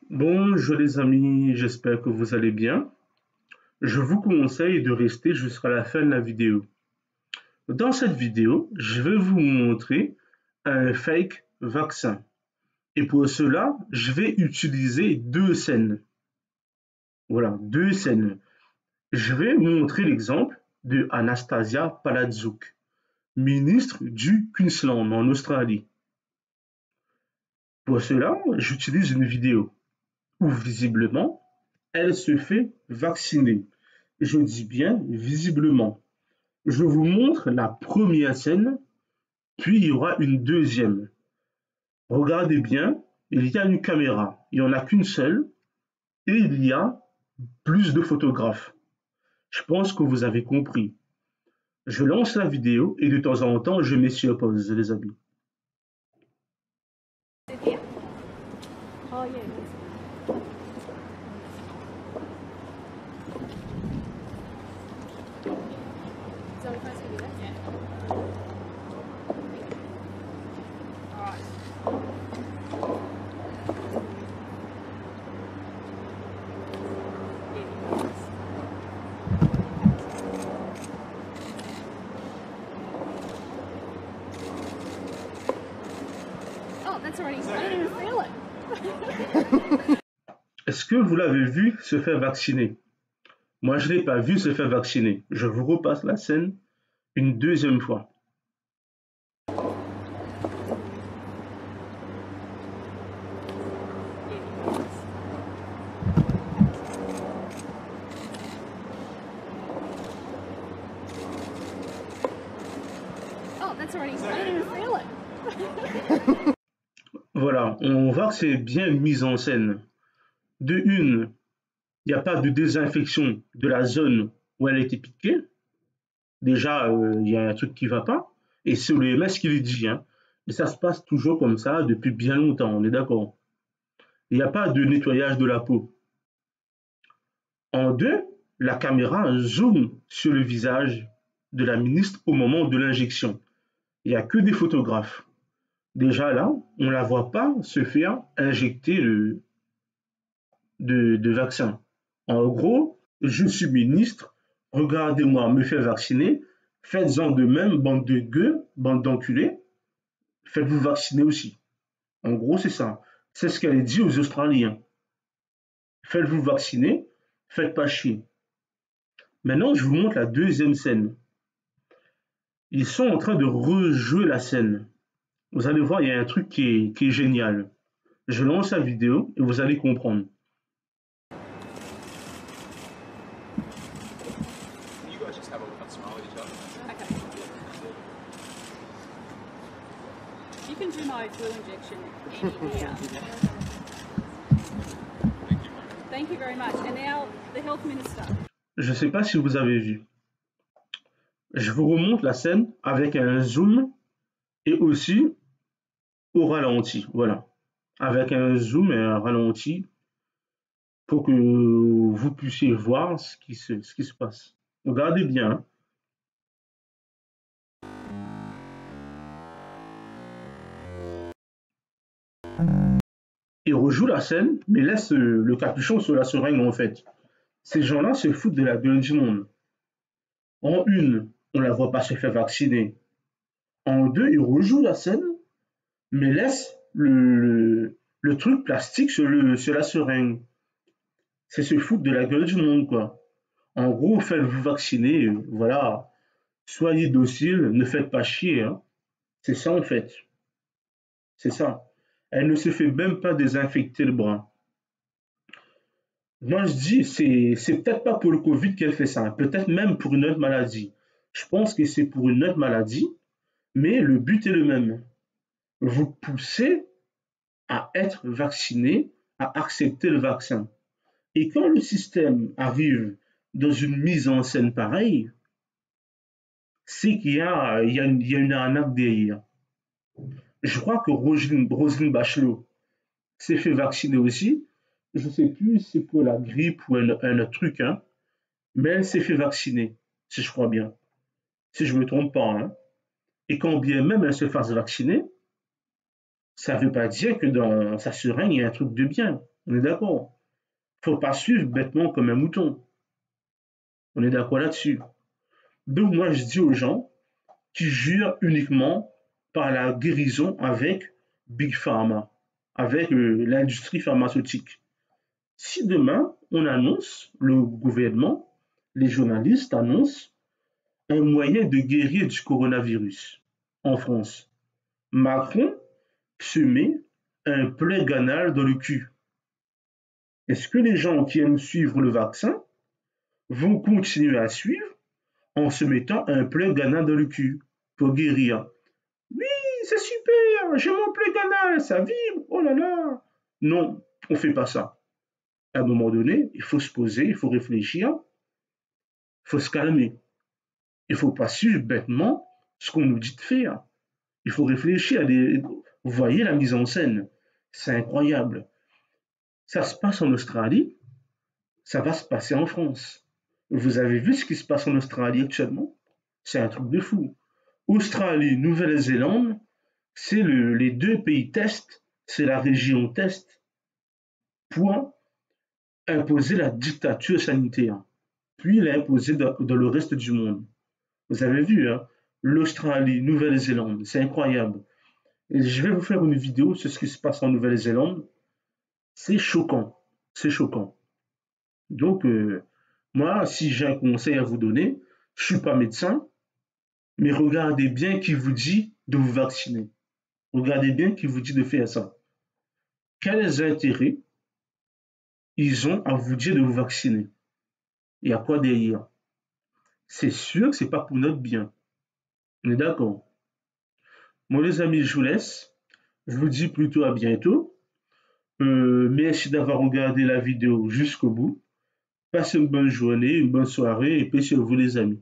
Bonjour les amis, j'espère que vous allez bien. Je vous conseille de rester jusqu'à la fin de la vidéo. Dans cette vidéo, je vais vous montrer un fake vaccin. Et pour cela, je vais utiliser deux scènes. Voilà, deux scènes. Je vais montrer l'exemple de Anastasia Palaszczuk, ministre du Queensland en Australie. Pour cela, j'utilise une vidéo où visiblement, elle se fait vacciner. Je dis bien visiblement. Je vous montre la première scène, puis il y aura une deuxième. Regardez bien, il y a une caméra. Il n'y en a qu'une seule et il y a plus de photographes. Je pense que vous avez compris. Je lance la vidéo et de temps en temps, je mets sur pause, les amis. Oh, yeah. So if I see you there? Yeah. Alright. Oh, that's already, I didn't even feel it. Est-ce que vous l'avez vu se faire vacciner? Moi, je ne l'ai pas vu se faire vacciner. Je vous repasse la scène une deuxième fois. Oh, that's already, I didn't even feel it. Voilà, on voit que c'est bien mis en scène. De une, il n'y a pas de désinfection de la zone où elle a été piquée. Déjà, il y a un truc qui ne va pas. Et c'est l'OMS qui le dit. Hein. Et ça se passe toujours comme ça depuis bien longtemps, on est d'accord. Il n'y a pas de nettoyage de la peau. En deux, la caméra zoome sur le visage de la ministre au moment de l'injection. Il n'y a que des photographes. Déjà là, on ne la voit pas se faire injecter de vaccin. En gros, je suis ministre, regardez-moi me faire vacciner, faites-en de même, bande de gueux, bande d'enculés, faites-vous vacciner aussi. En gros, c'est ça. C'est ce qu'elle dit aux Australiens. Faites-vous vacciner, faites pas chier. Maintenant, je vous montre la deuxième scène. Ils sont en train de rejouer la scène. Vous allez voir, il y a un truc qui est génial. Je lance la vidéo et vous allez comprendre. You guys just have a smile at each other. Okay. You can do my flu injection anywhere. Thank you very much. And now the health minister. Je ne sais pas si vous avez vu. Je vous remonte la scène avec un zoom et aussi au ralenti. Voilà. Avec un zoom et un ralenti pour que vous puissiez voir ce qui se passe. Regardez bien. Hein. Il rejoue la scène, mais laisse le capuchon sur la seringue en fait. Ces gens-là se foutent de la gueule du monde. En une, on la voit pas se faire vacciner. En deux, il rejoue la scène, mais laisse le truc plastique sur la seringue. C'est se foutre de la gueule du monde, quoi. En gros, faites-vous vacciner, voilà. Soyez docile, ne faites pas chier. Hein. C'est ça, en fait. C'est ça. Elle ne se fait même pas désinfecter le bras. Moi, je dis, c'est peut-être pas pour le Covid qu'elle fait ça. Hein. Peut-être même pour une autre maladie. Je pense que c'est pour une autre maladie, mais le but est le même. Vous poussez à être vacciné, à accepter le vaccin. Et quand le système arrive dans une mise en scène pareille, c'est qu'il y a une arnaque derrière. Je crois que Roselyne Bachelot s'est fait vacciner aussi. Je ne sais plus si c'est pour la grippe ou un autre truc, hein, mais elle s'est fait vacciner, si je crois bien. Si je ne me trompe pas. Hein. Et quand bien même elle se fasse vacciner, ça ne veut pas dire que dans sa seringue, il y a un truc de bien. On est d'accord. Faut pas suivre bêtement comme un mouton. On est d'accord là-dessus. Donc moi, je dis aux gens qui jurent uniquement par la guérison avec Big Pharma, avec l'industrie pharmaceutique. Si demain, on annonce, le gouvernement, les journalistes annoncent un moyen de guérir du coronavirus en France, Macron se met un plein canal dans le cul. Est-ce que les gens qui aiment suivre le vaccin vont continuer à suivre en se mettant un plein canal dans le cul pour guérir? Oui, c'est super, j'ai mon plein canal, ça vibre, oh là là. Non, on ne fait pas ça. À un moment donné, il faut se poser, il faut réfléchir, il faut se calmer. Il ne faut pas suivre bêtement ce qu'on nous dit de faire. Il faut réfléchir. Vous voyez la mise en scène, c'est incroyable. Ça se passe en Australie, ça va se passer en France. Vous avez vu ce qui se passe en Australie actuellement? C'est un truc de fou. Australie, Nouvelle-Zélande, c'est les deux pays test, c'est la région test pour imposer la dictature sanitaire. Puis l'imposer dans le reste du monde. Vous avez vu, hein? L'Australie, Nouvelle-Zélande, c'est incroyable. Et je vais vous faire une vidéo sur ce qui se passe en Nouvelle-Zélande. C'est choquant, c'est choquant. Donc, moi, si j'ai un conseil à vous donner, je ne suis pas médecin, mais regardez bien qui vous dit de vous vacciner. Regardez bien qui vous dit de faire ça. Quels intérêts ils ont à vous dire de vous vacciner? Et à quoi derrière? C'est sûr que ce n'est pas pour notre bien. On est d'accord? Bon, les amis, je vous laisse. Je vous dis plutôt à bientôt. Merci d'avoir regardé la vidéo jusqu'au bout. Passez une bonne journée, une bonne soirée et paix sur vous les amis.